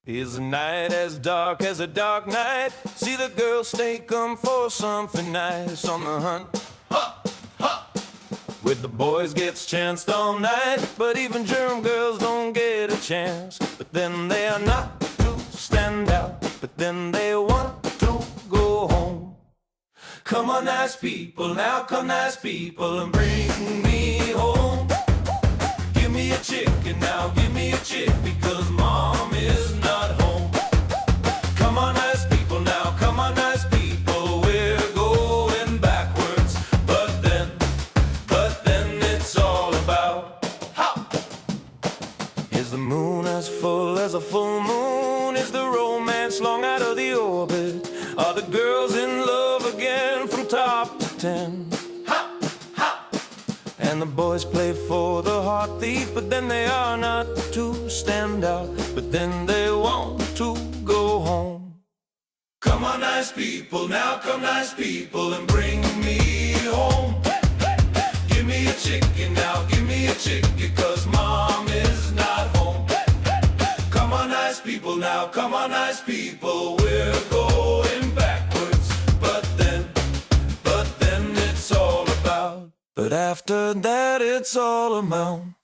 Is a night as dark as a dark night. See the girls stay come for something nice on the hunt. With the boys gets chanced all night, but even germ girls don't get a chance. But then they are not to stand out, but then they want to go home. Come on, nice people, now come nice people and bring me home. Give me a chicken now, give me a chick, because mom is not home. Come on, nice people now, come on, nice people, we're going backwards. But then it's all about how. Is the moon as full as a full moon? Is the romance long out of the orbit? Are the girls in love again from top to 10? And the boys play for the heart thief, but then they are not to stand out, but then they want to go home. Come on, nice people, now come nice people and bring me home. Give me a chicken now, give me a chicken, cause mom is not home. Come on, nice people now, come on, nice people, we're going backwards. But then it's all about. But after that it's all amount.